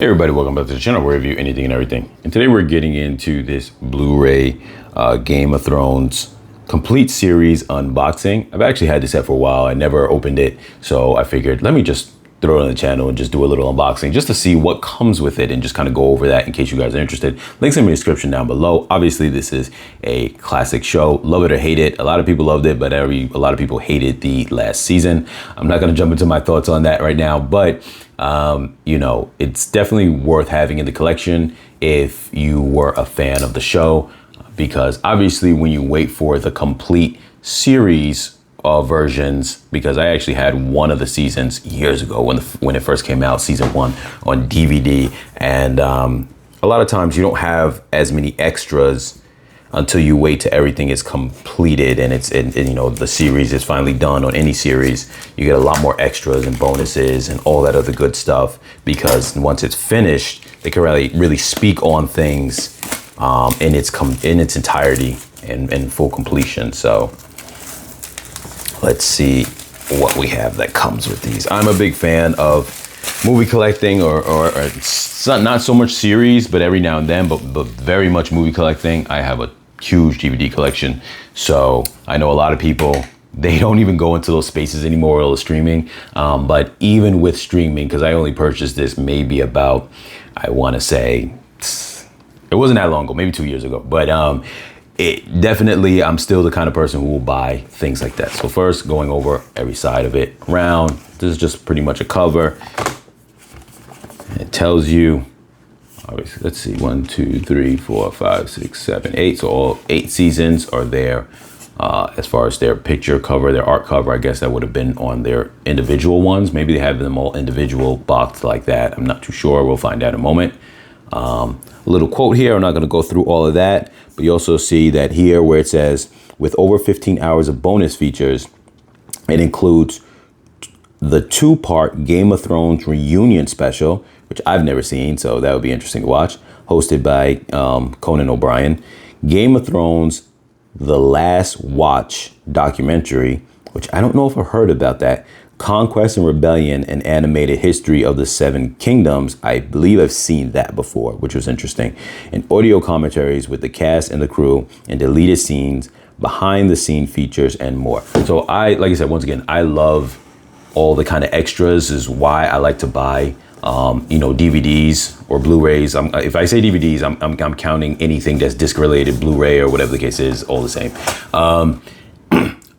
Hey everybody, welcome back to the channel where we review anything and everything. And today we're getting into this Blu-ray Game of Thrones complete series unboxing. I've actually had this set for a while. I never opened it, so I figured let me just throw it on the channel and just do a little unboxing just to see what comes with it and just kind of go over that in case you guys are interested. Links in the description down below. Obviously, this is a classic show. Love it or hate it. A lot of people loved it, but a lot of people hated the last season. I'm not going to jump into my thoughts on that right now, but you know, it's definitely worth having in the collection if you were a fan of the show, because obviously when you wait for the complete series versions, because I actually had one of the seasons years ago when it first came out, season 1 on DVD, and a lot of times you don't have as many extras until you wait till everything is completed and you know the series is finally done. On any series, you get a lot more extras and bonuses and all that other good stuff, because once it's finished, they can really speak on things in its entirety and full completion. So let's see what we have that comes with these. I'm a big fan of movie collecting, or not so much series, but every now and then, but very much movie collecting. I have a huge DVD collection, so I know a lot of people, they don't even go into those spaces anymore, all the streaming. But even with streaming, because I only purchased this maybe about, I want to say, it wasn't that long ago, maybe 2 years ago, but it definitely, I'm still the kind of person who will buy things like that. So first, going over every side of it around, this is just pretty much a cover. It tells you, obviously, let's see, 1, 2, 3, 4, 5, 6, 7, 8. So all 8 seasons are there. As far as their picture cover, their art cover, I guess that would have been on their individual ones. Maybe they have them all individual boxed like that. I'm not too sure. We'll find out in a moment. A little quote here. I'm not going to go through all of that, but you also see that here where it says, with over 15 hours of bonus features, it includes the 2-part Game of Thrones reunion special, which I've never seen, so that would be interesting to watch, hosted by Conan O'Brien. Game of Thrones The Last Watch documentary, which I don't know if I've heard about that. Conquest and Rebellion, an animated history of the 7 kingdoms. I believe I've seen that before, which was interesting. And audio commentaries with the cast and the crew, and deleted scenes, behind the scene features, and more. So like I said, once again, I love all the kind of extras. Is why I like to buy you know, DVDs or Blu-rays. If I say DVDs, I'm counting anything that's disc related, Blu-ray or whatever the case is, all the same.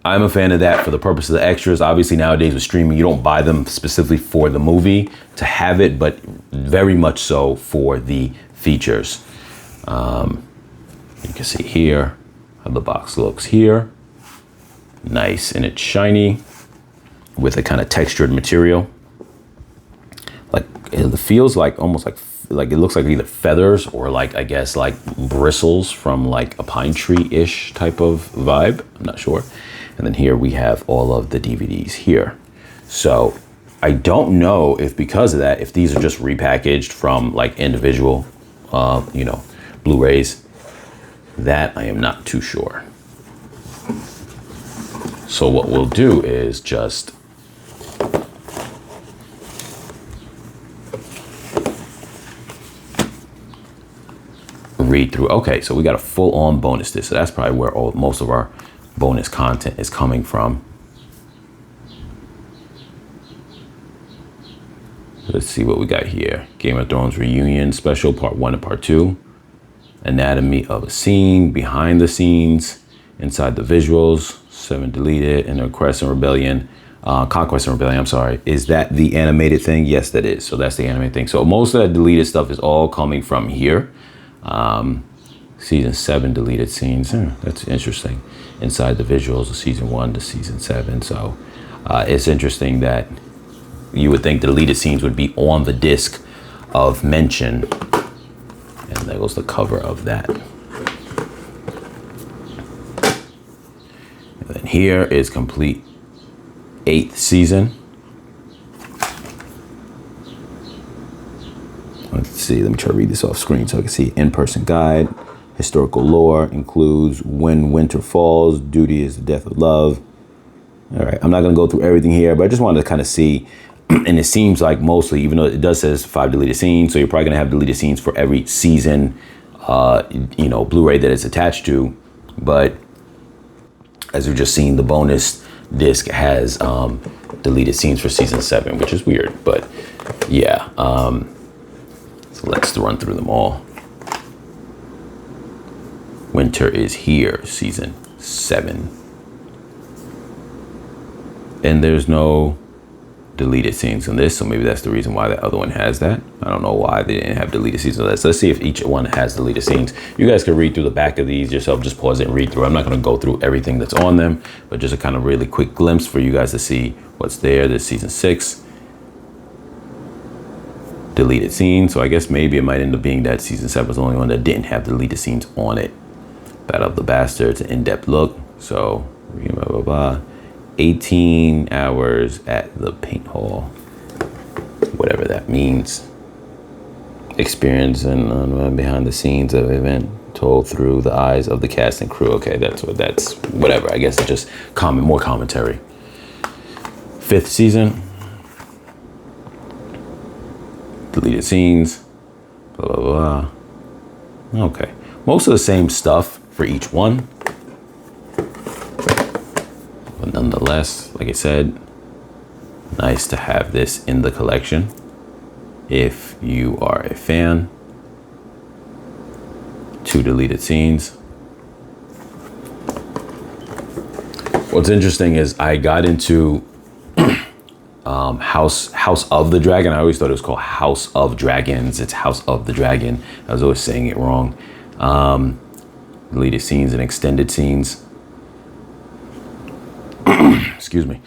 I'm a fan of that for the purpose of the extras. Obviously nowadays with streaming, you don't buy them specifically for the movie to have it, but very much so for the features. You can see here how the box looks here. Nice, and it's shiny with a kind of textured material. Like it feels like almost like it looks like either feathers or like, I guess, like bristles from like a pine tree-ish type of vibe. I'm not sure. And then here we have all of the DVDs here. So I don't know if because of that, if these are just repackaged from like individual, you know, Blu-rays. That I am not too sure. So what we'll do is just read through. Okay, so we got a full-on bonus disc. So that's probably where most of our bonus content is coming from. Let's see what we got here. Game of Thrones reunion special, part 1 and part 2. Anatomy of a scene, behind the scenes, inside the visuals, 7 deleted, and Conquest and Rebellion. I'm sorry. Is that the animated thing? Yes, that is. So that's the animated thing. So most of that deleted stuff is all coming from here. Season 7 deleted scenes. That's interesting. Inside the visuals of season 1 to season 7. So it's interesting that you would think deleted scenes would be on the disc of mention. And there goes the cover of that. And then here is complete 8th season. Let's see, let me try to read this off screen so I can see. In-person guide, historical lore includes when winter falls, duty is the death of love. All right, I'm not gonna go through everything here, but I just wanted to kind of see And it seems like mostly, even though it does says 5 deleted scenes, so you're probably gonna have deleted scenes for every season, Blu-ray that it's attached to. But as we've just seen, the bonus disc has deleted scenes for season 7, which is weird, but yeah. So let's run through them all. Winter is Here, season 7. And there's no deleted scenes in this, so maybe that's the reason why the other one has that. I don't know why they didn't have deleted scenes of that. So let's see if each one has deleted scenes. You guys can read through the back of these yourself. Just pause it and read through. I'm not going to go through everything that's on them, but just a kind of really quick glimpse for you guys to see what's there. This season 6 deleted scenes. So I guess maybe it might end up being that season 7 was the only one that didn't have deleted scenes on it. Battle of the Bastards, an in-depth look. So blah, blah, blah. 18 hours at the paint hall, whatever that means. Experience and behind the scenes of event told through the eyes of the cast and crew. Okay, that's whatever. I guess it's just more commentary. 5th season, deleted scenes, blah, blah, blah. Okay, most of the same stuff for each one. But nonetheless, like I said, nice to have this in the collection if you are a fan. 2 deleted scenes. What's interesting is I got into House of the Dragon. I always thought it was called House of Dragons. It's House of the Dragon. I was always saying it wrong. Deleted scenes and extended scenes. Excuse me.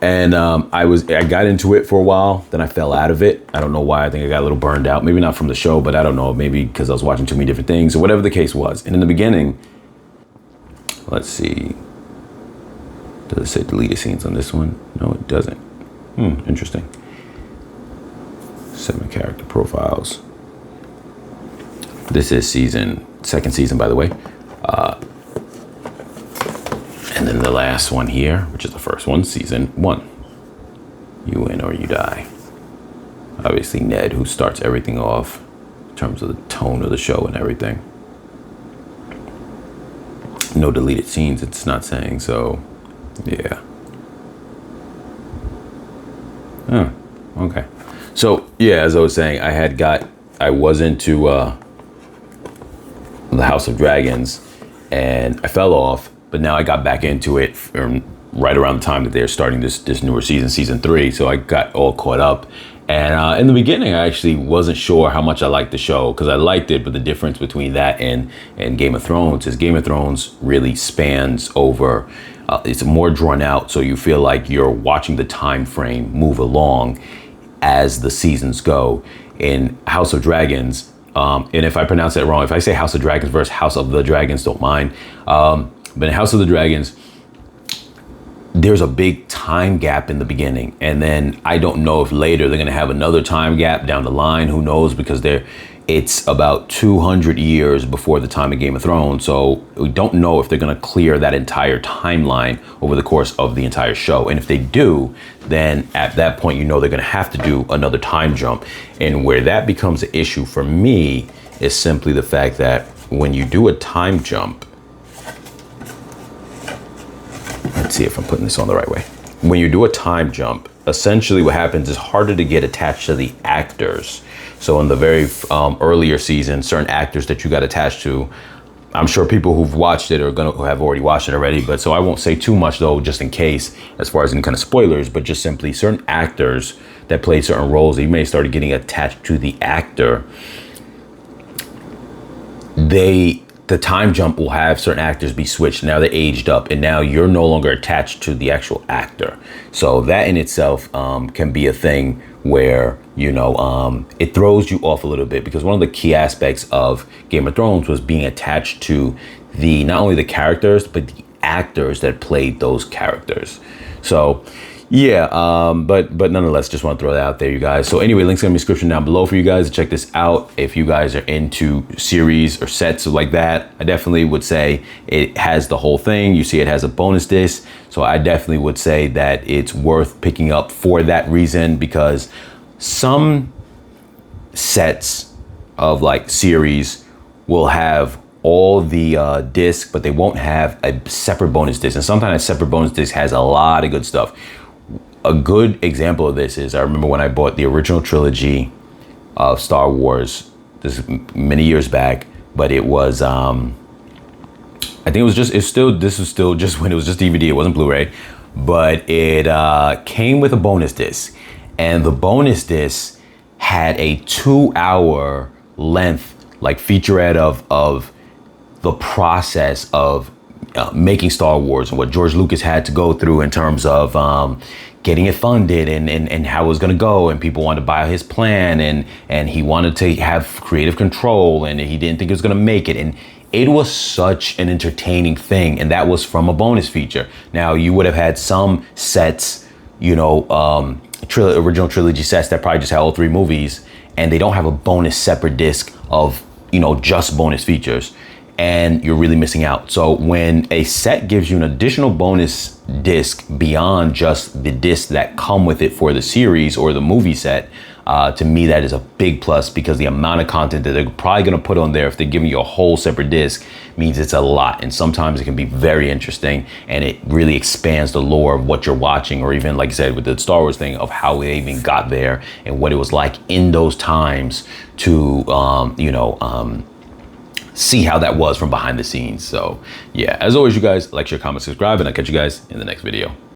And I got into it for a while, then I fell out of it. I don't know why. I think I got a little burned out. Maybe not from the show, but I don't know. Maybe because I was watching too many different things or whatever the case was. And in the beginning, let's see. Does it say deleted scenes on this one? No, it doesn't. Interesting. 7 character profiles. This is 2nd season, by the way. And then the last one here, which is the first one, season 1. You win or you die. Obviously Ned, who starts everything off in terms of the tone of the show and everything. No deleted scenes, it's not saying, so yeah. Oh, okay. So yeah, as I was saying, I was into the House of Dragons and I fell off. But now I got back into it right around the time that they're starting this newer season 3. So I got all caught up. And in the beginning, I actually wasn't sure how much I liked the show because I liked it. But the difference between that and Game of Thrones is Game of Thrones really spans over. It's more drawn out. So you feel like you're watching the time frame move along as the seasons go. In House of Dragons, and if I pronounce that wrong, if I say House of Dragons versus House of the Dragons, don't mind. But in House of the Dragons, there's a big time gap in the beginning. And then I don't know if later they're going to have another time gap down the line. Who knows? Because it's about 200 years before the time of Game of Thrones. So we don't know if they're going to clear that entire timeline over the course of the entire show. And if they do, then at that point, they're going to have to do another time jump. And where that becomes an issue for me is simply the fact that when you do a time jump, let's see if I'm putting this on the right way. When you do a time jump, essentially what happens is harder to get attached to the actors. So in the very earlier season, certain actors that you got attached to, I'm sure people who've watched it who have already watched it already. But so I won't say too much though, just in case, as far as any kind of spoilers, but just simply certain actors that play certain roles, that you may start getting attached to the actor. The time jump will have certain actors be switched. Now they're aged up and now you're no longer attached to the actual actor. So that in itself can be a thing where, it throws you off a little bit, because one of the key aspects of Game of Thrones was being attached to not only the characters, but the actors that played those characters. So Yeah, but nonetheless, just want to throw that out there, you guys. So anyway, links in the description down below for you guys to check this out. If you guys are into series or sets like that, I definitely would say it has the whole thing. You see it has a bonus disc. So I definitely would say that it's worth picking up for that reason, because some sets of like series will have all the disc, but they won't have a separate bonus disc. And sometimes a separate bonus disc has a lot of good stuff. A good example of this is, I remember when I bought the original trilogy of Star Wars, this is many years back, but it was, I think it was just, this was still just when it was just DVD, it wasn't Blu-ray, but it came with a bonus disc. And the bonus disc had a 2-hour length, like featurette of the process of making Star Wars and what George Lucas had to go through in terms of getting it funded and how it was going to go, and people wanted to buy his plan, and he wanted to have creative control, and he didn't think it was going to make it, and it was such an entertaining thing, and that was from a bonus feature. Now, you would have had some sets, you know, original trilogy sets that probably just had all 3 movies, and they don't have a bonus separate disc of, you know, just bonus features, and you're really missing out. So when a set gives you an additional bonus disc beyond just the discs that come with it for the series or the movie set, to me that is a big plus, because the amount of content that they're probably going to put on there, if they're giving you a whole separate disc, means it's a lot, and sometimes it can be very interesting, and it really expands the lore of what you're watching, or even, like I said, with the Star Wars thing, of how they even got there and what it was like in those times to see how that was from behind the scenes. So yeah, as always, you guys, like, share, comment, subscribe, and I'll catch you guys in the next video.